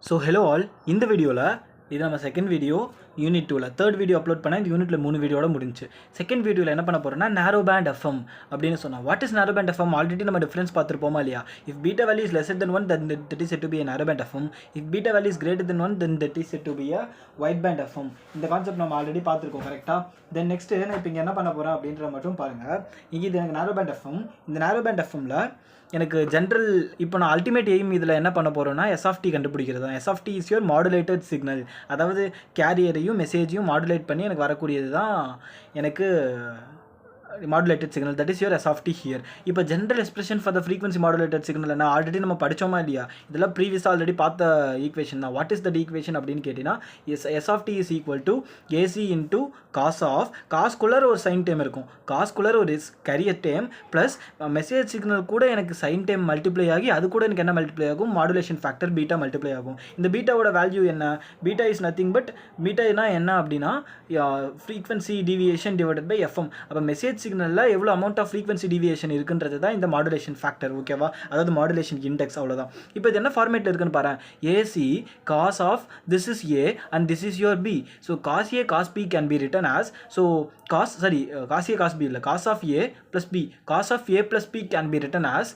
So hello all, இந்த வீடியோவில் இது நம்ம செகண்ட் வீடியோ யூனிட் 2ல் தேர்ட் வீடியோ அப்லோட் பண்ண இந்த யூனிட்டில் 3 வீடியோட முடிஞ்சு. செகண்ட் வீடியோவில் என்ன பண்ண போகிறோம்னா நேரோ பேண்ட் எஃப்எம் அப்படின்னு சொன்னால் வாட் இஸ் நேரோ பேண்ட் எஃப்எம் ஆல்ரெடி நம்ம டிஃபரன்ஸ் பார்த்துருப்போமா இல்லையா? If beta value is lesser then 1 then that is said to be a narrow band FM. If beta value is greater than 1 then that is said to be a wide band FM. இந்த concept நம்ம already பார்த்துருக்கோம் கரெக்டாக. Then next நான் இப்போ இங்கே என்ன பண்ண போகிறேன் அப்படின்ற மட்டும் பாருங்கள். இங்கே இது எனக்கு நேரோ பேண்ட் எஃப்எம். இந்த நேரோ பேண்ட் எஃப்எம்மில் எனக்கு ஜென்ரல் இப்போ நான் அல்டிமேட் எய்ம் இதில் என்ன பண்ண போகிறோன்னா எஸ்ஆஃப்டி கண்டுபிடிக்கிறது தான். S of t is your modulated signal, அதாவது கேரியரையும் மெசேஜையும் மாடுலேட் பண்ணி எனக்கு வரக்கூடியது தான் எனக்கு modulated signal. That is your s of t here. இப்போ general expression for the frequency modulated signal என்ன ஆல்ரெடி நம்ம படித்தோமா இல்லையா? இதெல்லாம் ப்ரீவியஸாக ஆல்ரெடி பார்த்த ஈக்குவேஷன் தான். வாட் இஸ் தட் ஈக்குவேஷன் அப்படின்னு கேட்டிங்கன்னா s of t is equal to A C into cos of காஸ்குள்ளர் ஒரு சைன் டைம் இருக்கும், காஸ்குள்ளர் ஒரு carrier time plus message signal கூட எனக்கு சைன் டைம் மல்டிப்ளை ஆகி அது கூட எனக்கு என்ன மல்டிப்ளை ஆகும்? மாடுலேஷன் ஃபேக்டர் பீட்டா மல்டிப்ளை ஆகும். இந்த பீட்டாவோட வேல்யூ என்ன? பீட்டா இஸ் நத்திங் பட் பீட்டானா என்ன அப்படின்னா frequency deviation divided by FM. அப்போ மெசேஜ் சிக்னலில் எவ்வளோ அமௌண்ட் ஆஃப் ஃப்ரீக்வன்சி டிவியேஷன் இருக்குன்றது தான் இந்த மாடுலேஷன் ஃபேக்டர். ஓகேவா? அதாவது மாடுலேஷன் இண்டெக்ஸ், அவ்வளோதான். இப்போ இது என்ன ஃபார்மேட்டில் இருக்குன்னு பாரு. A C cos of this is A and this is your B. So cos A cos B can be written as, so cos A cos B இல்லை, cos of A plus B, cos of A plus B can be written as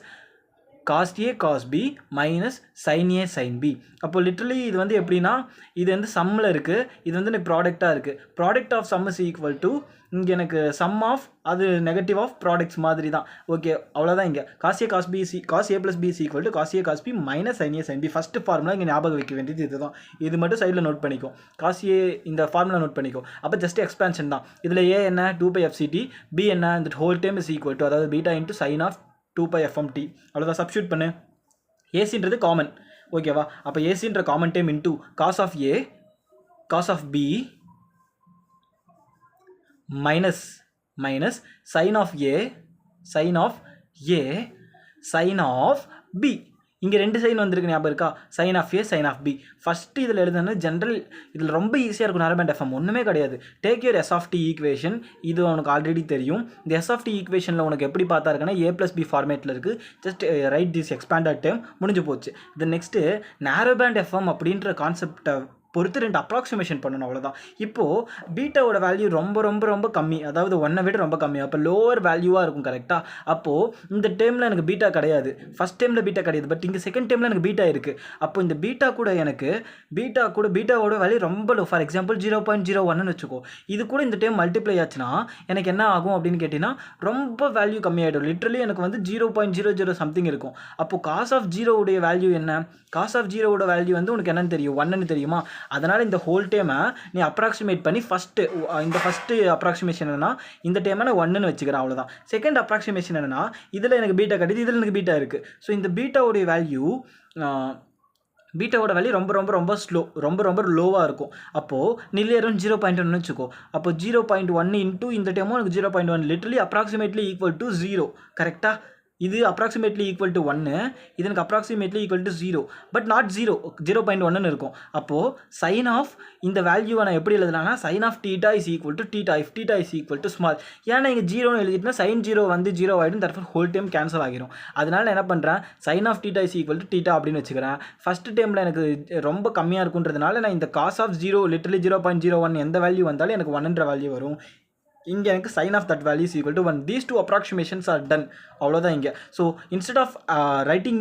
cos A cos B minus sine A sine B. அப்போ literally இது வந்து எப்படின்னா இது வந்து சம்மில் இருக்குது, இது வந்து எனக்கு ப்ராடக்டாக இருக்குது. Product of sum is equal to இங்கே எனக்கு சம் ஆஃப் அது நெகட்டிவ் ஆஃப் ப்ராடக்ட்ஸ் மாதிரி தான். ஓகே, அவ்வளோதான். இங்கே cos A cos B cos A plus B is equal to cos A cos B minus sine A sine B. First formula இங்கே ஞாபகம் வைக்க வேண்டியது இதுதான். இது மட்டும் சைடில் நோட் பண்ணிக்கும். காஸ் ஏ இந்த ஃபார்முலா நோட் பண்ணிக்கும். அப்போ ஜஸ்ட் எக்ஸ்பேன்ஷன் தான். இதில் ஏ என்ன 2πfct, பி என்ன இந்த whole time is equal to அதாவது beta into sine of 2πfmt. அவ்வளோதான். சப்ஸ்டியூட் பண்ணு. ஏசின்றது காமன், ஓகேவா? அப்போ ஏசின்ற common time into cos of A cos of B minus sine of A sine of B. இங்கே 2 சைன் வந்திருக்கு, ஞாபகம் இருக்கா? Sine of A sine of B. First இதில் எழுதுனா ஜென்ரல் இதில் ரொம்ப ஈஸியாக இருக்கும். நேரோ பேண்ட் எஃப்எம் ஒன்றுமே கிடையாது. டேக் யூர் எஸ்ஆஃப்டி ஈக்குவேஷன், இது உனக்கு ஆல்ரெடி தெரியும். இந்த எஸ்ஆஃப்டி ஈக்குவேஷனில் உனக்கு எப்படி பார்த்தா இருக்குன்னா ஏ ப்ளஸ் பி ஃபார்மேட்டில் இருக்குது. Just right this expanded time, முடிஞ்சு போச்சு. இது நெக்ஸ்ட்டு நேரோ பேண்ட் எஃப்எம் அப்படின்ற கான்செப்டை பொறுத்து 2 அப்ராக்சிமேஷன் பண்ணணும், அவ்வளோதான். இப்போது பீட்டாவோட வேல்யூ ரொம்ப ரொம்ப ரொம்ப கம்மி, அதாவது 1 விட ரொம்ப கம்மி. அப்போ லோவர் வேல்யூவாக இருக்கும் கரெக்டாக. அப்போது இந்த டைமில் எனக்கு பீட்டா கிடையாது, ஃபஸ்ட் டைமில் பீட்டா கிடையாது, பட் இங்கே செகண்ட் டைமில் எனக்கு பீட்டா இருக்குது. அப்போ இந்த பீட்டா கூட எனக்கு பீட்டாவோட வேல்யூ ரொம்ப லோ. ஃபார் எக்ஸாம்பிள் 0.01ன்னு வச்சுக்கோ. இது கூட இந்த டைம் மல்டிப்ளை ஆச்சுன்னா எனக்கு என்ன ஆகும் அப்படின்னு கேட்டிங்கன்னா ரொம்ப வேல்யூ கம்மியாகிடும். லிட்ரலி எனக்கு வந்து 0.00 சம்திங் இருக்கும். அப்போது காஸ் ஆஃப் ஜீரோவுடைய வேல்யூ என்ன? காஸ் ஆஃப் ஜீரோவோட வேல்யூ வந்து உனக்கு என்னன்னு தெரியும்? 1ன்னு தெரியுமா? அதனால் இந்த ஹோல் டைமை நீ அப்ராக்சிமேட் பண்ணி ஃபஸ்ட்டு அப்ராக்சிமேஷன் என்னன்னா இந்த டைமை நான் 1ன்னு வச்சுக்கிறேன், அவ்வளோதான். செகண்ட் அப்ராக்சிமேஷன் என்னன்னா இதில் எனக்கு பீட்டா கிடையாது, இதில் எனக்கு பீட்டா இருக்குது. ஸோ இந்த பீட்டாவோட வேல்யூ ரொம்ப ரொம்ப ரொம்ப ஸ்லோ, ரொம்ப லோவாக இருக்கும். அப்போது நில்லியரும் 0.1 வச்சுக்கோ. அப்போ 0.1 இன்ட்டு இந்த டைமும் எனக்கு 0.1 லிட்டரலி அப்ராக்சிமேட்லி ஈக்குவல் டு 0. கரெக்டாக? இது அப்ராக்சிமேட்லி ஈக்குவல் டு 1, இது எனக்கு approximately equal to 0, but not 0.1ன்னு இருக்கும். அப்போது சைன் ஆஃப் இந்த வேல்யூவை நான் எப்படி எழுதலாம்னா sine of theta is equal to theta if theta is equal to small. ஏன்னா இங்கே 0ன்னு எழுதிட்டுனா சைன் 0 வந்து 0 ஆகிடும், தர்ஃபோர் ஹோல் டைம் கேன்சல் ஆகிடும். அதனால் நான் என்ன பண்ணுறேன், sine of theta is equal to theta அப்படின்னு வச்சுக்கிறேன். ஃபஸ்ட்டு டைமில் எனக்கு ரொம்ப கம்மியாக இருக்குன்றதுனால நான் இந்த காஸ் ஆஃப் 0 லிட்டரலி 0.01 எந்த வேல்யூ வந்தாலும் எனக்கு 1ன்ற வேல்யூ வரும். இங்கே எனக்கு sine of that value is equal to 1. These 2 approximations are done, அவ்வளோதான் இங்கே. So instead of writing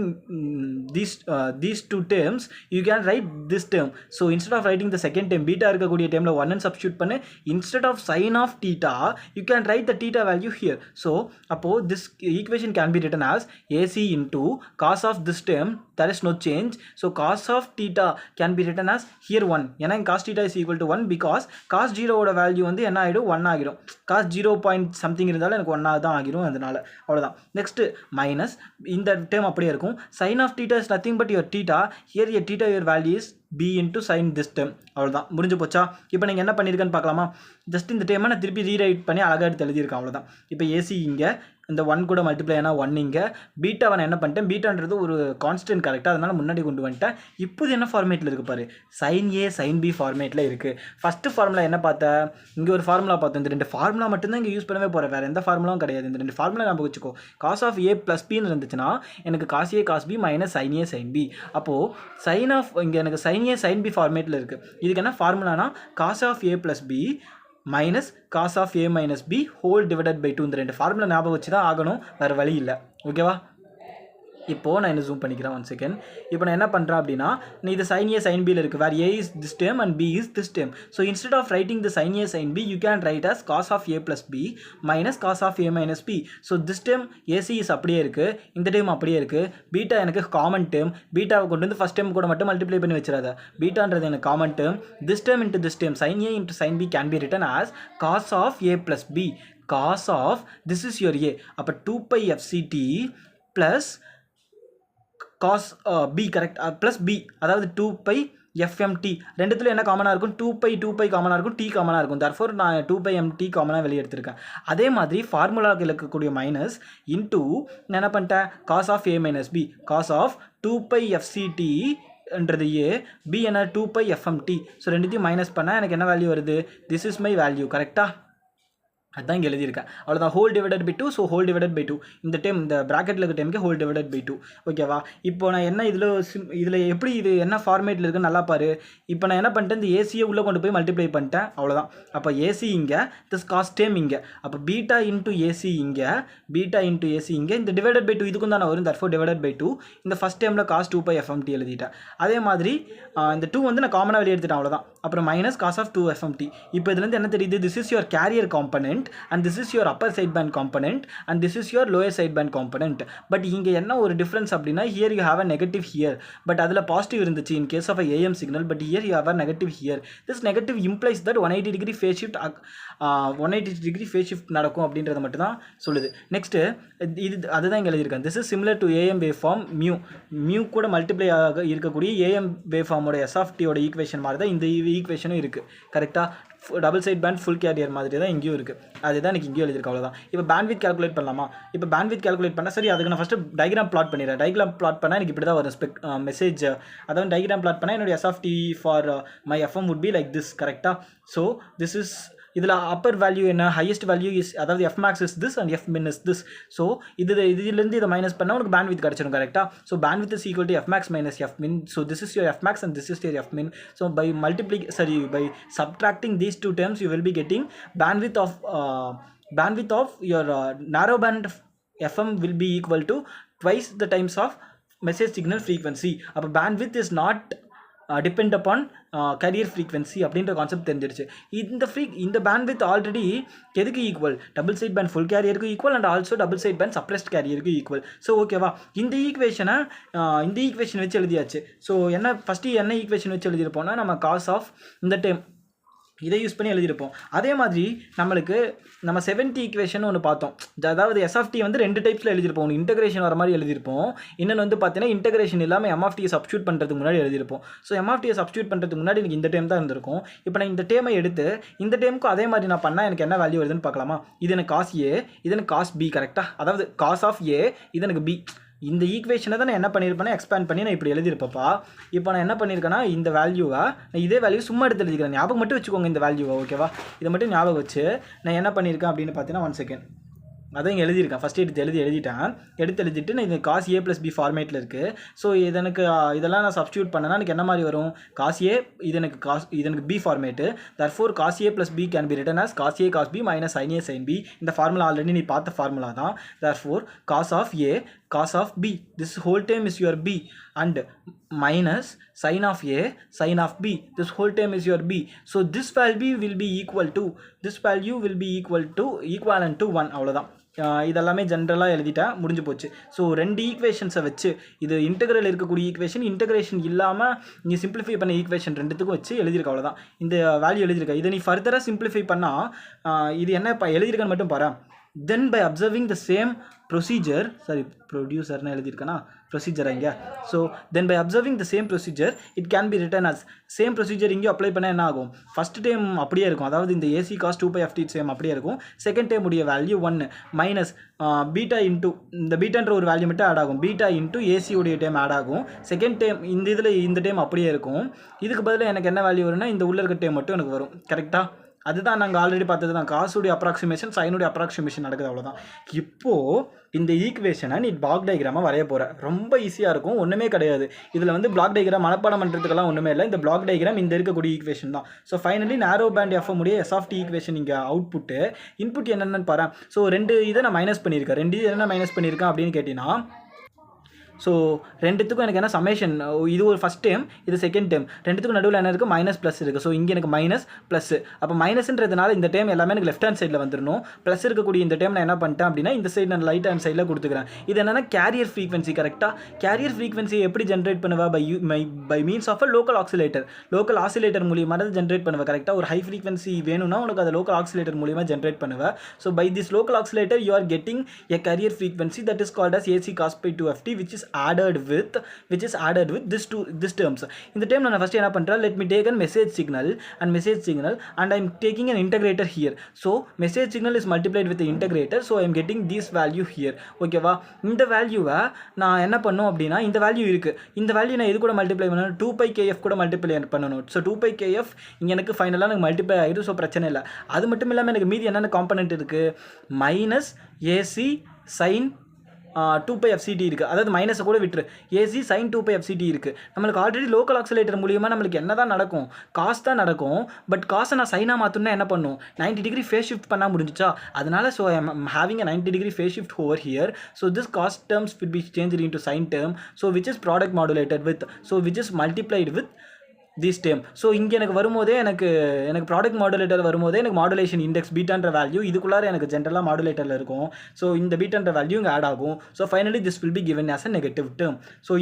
these 2 terms you can write this term. So instead of writing the second term beta இருக்கக்கூடிய டைமில் 1ன்னு substitute பண்ணு. instead of sin of theta you can write the theta value here. So அப்போது this equation can be written as AC into cos of this term, there is no change. So cos of theta can be written as here 1. ஏன்னா cos theta is equal to 1 because cos 0வோட value வந்து என்ன ஆகிடும்? 1 ஆகிடும். cos 0 point something இருந்தாலும் எனக்கு 1 தான் ஆகிடும். அதனால் அவ்வளோதான். நெக்ஸ்ட்டு மைனஸ் இந்த டைம் அப்படியே இருக்கும். Sine of theta is nothing but your theta. Here your theta your value is B into sine this time. அவ்வளோதான், முடிஞ்சு போச்சா? இப்போ நீங்கள் என்ன பண்ணியிருக்கேன்னு பார்க்கலாமா? ஜஸ்ட் இந்த டைமை நான் திருப்பி ரீரைட் பண்ணி அழகாக எடுத்து எழுதியிருக்கேன், அவ்வளோதான். இப்போ ஏசி இங்கே இந்த 1 கூட மல்டிப்ளை ஆனால் 1 இங்கே பீட்டாவை நான் என்ன பண்ணிட்டேன், பீட்டான்றது ஒரு கான்ஸ்டன்ட் கரெக்டாக, அதனால் முன்னாடி கொண்டு வந்துட்டேன். இப்போது என்ன ஃபார்மேட்டில் இருக்குது பாரு, சைன் ஏ சைன் பி ஃபார்மேட்டில் இருக்குது. ஃபஸ்ட்டு ஃபார்முலா என்ன பார்த்தேன், இங்கே ஒரு ஃபார்முலா பார்த்தோம். இந்த 2 ஃபார்முலா மட்டும்தான் இங்கே யூஸ் பண்ணவே போகிறேன், வேறு எந்த ஃபார்முலாவும் கிடையாது. இந்த 2 ஃபார்முலா நம்ம வச்சுக்கோ. காஸ் ஆஃப் ஏ ப்ளஸ் பின்னு இருந்துச்சுன்னா எனக்கு cos A cos B minus sine A sine B. அப்போது சைன் ஆஃப் இங்கே எனக்கு sine sin A sin B ஃபார்மேட்டில் இருக்குது. இதுக்கு என்ன ஃபார்முலானா cos of A plus B minus cos of A minus B whole divided by 2. இந்த ரெண்டு ஃபார்முலா ஞாபகம் வச்சு தான் ஆகணும், வேறு வழி இல்லை. ஓகேவா? இப்போது நான் என்ன ஜூம் பண்ணிக்கிறேன் 1 செகண்ட். இப்போ நான் என்ன பண்ணுறேன் அப்படின்னா, நீ இது sin A sin Bயில் இருக்குது, வேறு A is this term and B is this term. So instead of writing the sin A sin B, you can write as cos of A plus B minus cos of A minus B. So this term AC is அப்படியே இருக்குது, இந்த term அப்படியே இருக்குது. Beta எனக்கு common term, பீட்டாவை கொண்டு வந்து first term கூட மட்டும் மல்டிப்ளை பண்ணி வச்சிடாத. பீட்டான்றது எனக்கு common term. this term into this term, sin A into sin B can be written as cos of A plus B. cos of, this is your A, அப்போ 2 pi FCT plus cos B correct plus B, அதாவது 2 pi FMT. ரெண்டுத்துல என்ன காமனாக இருக்கும்? 2 pi காமனாக இருக்கும், T காமனாக இருக்கும். தர்ஃபோர் நான் 2 pi MT காமனாக வெளியே எடுத்திருக்கேன். அதே மாதிரி ஃபார்முலாவுக்கு இருக்கக்கூடிய மைனஸ் இன்டூ நான் என்ன பண்ணிட்டேன்? cos of A minus B, cos of 2 pi FCT என்றது A, B என்ன 2 pi FMT. ஸோ ரெண்டுத்தையும் மைனஸ் பண்ணால் எனக்கு என்ன வேல்யூ வருது? This is my value. கரெக்டாக? அதுதான் இங்கே எழுதியிருக்கேன். அவ்வளோதான். Whole divided by 2. So whole divided by 2 இந்த டைம் இந்த ப்ராக்கெட்டில் இருக்க டைமுக்கு ஹோல் டிவைடட் பை 2. ஓகேவா? இப்போ நான் என்ன இதில் எப்படி இது என்ன ஃபார்மேட்டில் இருக்குன்னு நல்லா பாரு. இப்போ நான் என்ன பண்ணிட்டேன்? இந்த ஏசியை உள்ளே கொண்டு போய் மல்டிப்ளை பண்ணிட்டேன். அவ்வளோதான். அப்போ ஏசி இங்கே, திஸ் காஸ் டேம் இங்கே, அப்போ பீட்டா இன்ட்டு ஏசி இங்கே, பீட்டா இன்ட்டு ஏசி இங்கே, இந்த டிவைடட் பை 2 இதுக்கும் தான் வரும். Therefore divided by 2. இந்த ஃபஸ்ட் டைமில் காஸ் 2 pi FMT எழுதிட்டேன். அதே மாதிரி இந்த 2 வந்து நான் காமனாக வெளியே எடுத்துட்டேன். அவ்வளோதான். அப்புறம் மைனஸ் காஸ் ஆஃப் 2 FMT. இப்போ இதுலேருந்து என்ன தெரியுது? This is your career component and this is your upper sideband component and this is your lower sideband component. But இங்கே என்ன ஒரு டிஃப்ரென்ஸ் அப்படின்னா, here you have a negative here, but அதில் positive இருந்துச்சு in case of a AM signal, but here you have a negative here. This negative implies that 180 degree phase shift 180 degree phase shift நடக்கும் அப்படின்றத மட்டும் தான் சொல்லுது. Next இது அதுதான் இங்கே எழுதியிருக்கேன். this is similar to AM waveform mu கூட மல்டிப்ளை ஆக இருக்கக்கூடிய AM waveformோட S of T ஓட ஈக்குவேஷன் மாதிரி தான் இந்த ஈக்குவேஷனும் இருக்குது. கரெக்டாக? Double side band full carrier மாதிரி தான் இங்கேயும் இருக்குது. அதுதான் எனக்கு இங்கேயும் எழுதிருக்கு. அவ்வளோதான். இப்போ பேண்ட்வித் கால்குலேட் பண்ணலாமா? இப்போ பேண்ட்வித் கால்குலேட் பண்ணால் சரி, அதுக்கு நான் ஃபஸ்ட்டு டயக்ராம் பிளாட் பண்ணிடுறேன். டயக்ராம் பிளாட் பண்ணால் எனக்கு இப்படி தான் வரும் மெசேஜ். அதாவது டயக்ராம் பிளாட் பண்ணால் என்னுடைய S of T for my FM would be like this. கரெக்டாக? ஸோ திஸ் இஸ் இதில் அப்பர் வேல்யூ என்ன? ஹையஸ்ட் வேல்யூ இஸ், அதாவது F max is this and F min is this. So இதுலேருந்து இதை மைனஸ் பண்ணால் உனக்கு பேண்ட்வித் கிடச்சிடும். கரெக்டாக? So bandwidth is equal to F max minus F min. So this is your F max and this is your F min. So by subtracting these two terms you will be getting bandwidth of your narrow band FM will be equal to twice the times of message signal frequency. அப்போ bandwidth is not depend upon carrier frequency அப்படின்ற concept தெரிஞ்சிருச்சு. இந்த bandwidth already எதுக்கு equal? Double side band full கேரியருக்கு equal and also double side band suppressed கேரியருக்கு equal. So ஓகேவா? இந்த equation வச்சு எழுதியாச்சு. ஸோ ஃபஸ்ட்டு என்ன ஈக்குவேஷன் வச்சு எழுதியிருப்போம்னா, நம்ம காஸ் ஆஃப் இந்த டைம் இதை யூஸ் பண்ணி எழுதியிருப்போம். அதே மாதிரி நம்ம 70 ஈக்குவேஷன் ஒன்று பார்த்தோம். அதாவது S of T வந்து 2 டைப்ஸில் எழுதியிருப்போம். ஒன்று இன்டகிரேஷன் வர மாதிரி எழுதியிருப்போம், இன்னொன்று வந்து பார்த்தீங்கன்னா இன்டகிரேஷன் இல்லாமல் M of T சப்ஸ்டியூட் பண்ணுறதுக்கு முன்னாடி எழுதியிருப்போம். So M of T substitute பண்ணுறதுக்கு முன்னாடி எனக்கு இந்த டைம் தான் இருந்திருக்கும். இப்போ நான் இந்த டைமை எடுத்து இந்த டைமுக்கும் அதே மாதிரி நான் பண்ணால் எனக்கு என்ன வேல்யூ வருதுன்னு பார்க்கலாமா? இது எனக்கு காஸ் A, இது எனக்கு காஸ் B. கரெக்டாக? அதாவது காஸ் ஆஃப் A, இது எனக்கு B. இந்த ஈக்குவேஷனை தான் நான் என்ன பண்ணியிருப்பேன்னா எக்ஸ்பேண்ட் பண்ணி நான் இப்படி எழுதியிருப்பப்பா. இப்போ நான் என்ன பண்ணியிருக்கேன்னா, இந்த வேல்யூவை நான் இதே வேல்யூ சும்மா எடுத்து எழுதிக்கிறேன். ஞாபகம் மட்டும் வச்சுக்கோங்க இந்த வேல்யூவை. ஓகேவா? இதை மட்டும் ஞாபகம் வச்சு நான் என்ன பண்ணியிருக்கேன் அப்படின்னு பார்த்தீங்கன்னா 1 செகண்ட். அதான் இங்கே எழுதியிருக்கேன். ஃபஸ்ட்டு எழுதிட்டு நான் இது காஸ் A + B ஃபார்மேட்டில் இருக்குது. ஸோ இதெல்லாம் நான் சப்ஸ்டியூட் பண்ணேன்னா எனக்கு என்ன மாதிரி வரும்? காஸ் A, இது எனக்கு B format. Therefore cos A + B can be written as cos A cos B minus sin A sin B. இந்த ஃபார்முலா ஆல்ரெடி நீ பார்த்த ஃபார்முலா தான். Therefore cos of A cos of B, this whole term is your B, and minus sin of A sin of B, this whole term is your B. So this value will be equal to equivalent to 1. அவ்வளோதான். இதெல்லாமே ஜென்ரலாக எழுதிட்டா முடிஞ்சு போச்சு. So 2 ஈக்குவேஷன்ஸை வச்சு, இது integral இருக்கக்கூடிய equation, integration இல்லாமல் நீ சிம்பிளிஃபை பண்ண ஈக்குவேஷன் ரெண்டுத்துக்கும் வச்சு எழுதியிருக்க. அவ்வளோதான். இந்த வேல்யூ எழுதியிருக்க. இதை நீ ஃபர்தராக சிம்பிளிஃபை பண்ணால் இது என்ன எழுதியிருக்கான்னு மட்டும் பாரு. Then by observing the same procedure, ப்ரொடியூசர்னு எழுதியிருக்கேன்னா ப்ரொசீஜர் இங்கே. So then by observing the same procedure it can be written as. Same procedure இங்கேயும் அப்ளை பண்ணால் என்ன ஆகும்? ஃபஸ்ட் டைம் அப்படியே இருக்கும், அதாவது இந்த AC cos 2 pi FT same அப்படியே இருக்கும். செகண்ட் டைம் உடைய வேல்யூ 1 மைனஸ் பீட்டா இன்ட்டு இந்த பீட்டான்ற ஒரு வேல்யூ மட்டும் ஆட் ஆகும். பீட்டா இன்ட்டு AC உடைய டைம் ஆட் ஆகும். செகண்ட் டைம் இந்த டைம் அப்படியே இருக்கும். இதுக்கு பதிலாக எனக்கு என்ன வேல்யூ வரும்னா இந்த உள்ள இருக்க டைம் மட்டும் எனக்கு வரும். கரெக்டாக? அதுதான் நாங்கள் ஆல்ரெடி பார்த்தது தான். காசுடைய அப்ராக்சிமேஷன், சைனுடைய அப்ராக்சிமேஷன் நடக்குது, அவ்வளோதான். இப்போது இந்த ஈக்குவேஷனை நீ பிளாக் டயக்ராமாக வரைய போகிற. ரொம்ப ஈஸியாக இருக்கும், ஒன்றுமே கிடையாது. இதில் வந்து பிளாக் டயக்ராம் மனப்பாடம் பண்ணுறதுக்கெல்லாம் ஒன்றுமே இல்லை. இந்த பிளாக் டயக்ராம் இந்த இருக்கக்கூடிய ஈக்குவேஷன் தான். ஸோ ஃபைனலி நேரோ பேண்ட் எஃப்எம் உடைய எஸ் ஆஃப் டி ஈக்குவேஷன் இங்கே அவுட்புட்டு. இன்புட் என்னென்னு பாரு. ஸோ 2 இதை நான் மைனஸ் பண்ணியிருக்கேன். 2 என்ன மைனஸ் பண்ணியிருக்கேன் அப்படின்னு கேட்டிங்கன்னா, ஸோ ரெண்டுத்துக்கும் எனக்கு என்ன சமேஷன், இது ஒரு ஃபஸ்ட் டேம், இது செகண்ட் டேம், ரெண்டுத்துக்கும் நடுவில் என்ன இருக்குது, மைனஸ் ப்ளஸ் இருக்குது. ஸோ இங்கே எனக்கு மைனஸ் ப்ளஸ்ஸு. அப்போ மைனஸ்ன்றதுனால இந்த டேம் எல்லாமே எனக்கு லெஃப்ட் ஹேண்ட் சைடில் வந்துடணும். ப்ளஸ் இருக்கக்கூடிய இந்த டேம் நான் என்ன பண்ணிட்டேன் அப்படின்னா இந்த சைடு நான் ரைட் ஹேண்ட் சைடில் கொடுத்துக்கிறேன். இது என்னென்னா கேரியர் ஃப்ரீக்வன்சி. கரெக்டாக கேரியர் ஃப்ரீக்வன்சியை எப்படி ஜென்ரேட் பண்ணுவா, by means of a local oscillator. Local oscillator மூலியமாக தான் ஜென்ரேட் பண்ணுவேன். கரெக்டாக ஒரு ஹை ஃப்ரீக்வன்சி வேணும்னா உனக்கு அதை லோக்கல் ஆக்சிலேட்டர் மூலியமாக ஜென்ரேட் பண்ணுவேன். So by this local oscillator you are getting a carrier frequency that is called as AC cos pi 2ft which is added with this terms. இந்த term நான் first என்ன பண்றேன், let me take a message signal and I'm taking an integrator here. So message signal is multiplied with the integrator, so I'm getting this value here. ஓகேவா? இந்த வேல்யூவை நான் என்ன பண்ணும் அப்படின்னா, இந்த வேல்யூ இருக்கு, இந்த வேல்யூ நான் எது கூட மல்டிப்ளை பண்ணணும், 2πkf கூட மல்டிப்ளை பண்ணணும். ஸோ 2πkf இங்கே எனக்கு ஃபைனலாக எனக்கு மல்டிப்ளை ஆகிடும். ஸோ பிரச்சனை இல்லை. அது மட்டும் இல்லாமல் எனக்கு மீதி என்னென்ன காம்பனண்ட் இருக்குது, மைனஸ் AC sin 2πfct இருக்குது. அதாவது மைனஸை கூட விட்டுரு, AC sin 2πfct இருக்குது. நம்மளுக்கு ஆல்ரெடி லோக்கல் ஆக்சிலேட்டர் மூலியமாக நம்மளுக்கு என்ன தான் நடக்கும், காசு தான் நடக்கும். பட் காசை நான் சைனாக மாற்றணும்னா என்ன பண்ணும், 90 டிகிரி ஃபேஸ் ஷிஃப்ட் பண்ணால் முடிஞ்சிச்சா. அதனால so I am having a 90 degree face shift over here. So this cost terms will be changed into sin term, so which is product modulated with, so which is multiplied with this term. So இங்கே எனக்கு வரும்போதே எனக்கு product modulator வரும்போதே எனக்கு modulation index பீட்டான்ற value இதுக்குள்ளார எனக்கு ஜென்ரலாக மாடுலேட்டரில் இருக்கும். ஸோ இந்த பீட்டான்ற வேல்யூ இங்கே ஆட் ஆகும். So finally this will be given as a negative term. So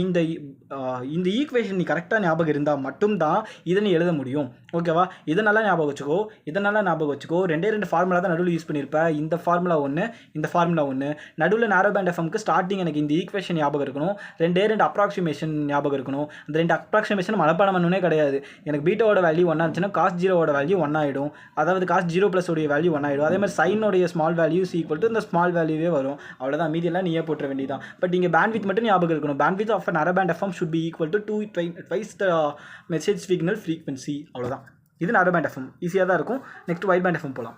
இந்த ஈக்குவேஷன் நீ கரெக்டாக ஞாபகம் இருந்தால் மட்டும்தான் இதை நீ எழுத முடியும். ஓகேவா? இதனால் ஞாபகம் வச்சுக்கோ. 2 ஃபார்முலா தான் நடுவில் யூஸ் பண்ணியிருப்பேன். இந்த ஃபார்முலா ஒன்று, இந்த ஃபார்முலா ஒன்று. நடுவில் நேரோ பேண்ட் எஃப்எம்க்கு ஸ்டார்டிங் எனக்கு இந்த ஈக்குவேஷன் ஞாபகம் இருக்கணும். 2 அப்ராக்சிமேஷன் ஞாபகம் இருக்கணும். அந்த 2 அப்ராக்சிமேஷன் மனப்பாடம் பண்ணவே கிடையாது. எனக்கு பீட்டாவோட வேல்யூ 1 இருந்துச்சுன்னா காஸ் 0வோட வேல்யூ 1 ஆகிடும். அதாவது காஸ் 0 + உடைய வேல்யூ 1 ஆகிடும். அதே மாதிரி சைனோடைய ஸ்மால் வேல்யூ ஈக்குவல் டு இந்த ஸ்மால் வேல்யூவே வரும். அவ்வளோதான், மீதியெல்லாம் நீயே போட்டுற வேண்டியதான். பட் இங்கே பேண்ட்வித் மட்டும் ஞாபகம் இருக்கணும். Bandwidth of narrow band FM should be equal to 2 the message signal frequency. அவ்வளோதான். இது நேரோ பேண்ட் எஃப்எம் ஈஸியாக தான் இருக்கும். நெக்ஸ்ட் வைட் பேண்ட் எஃப்எம் போகலாம்.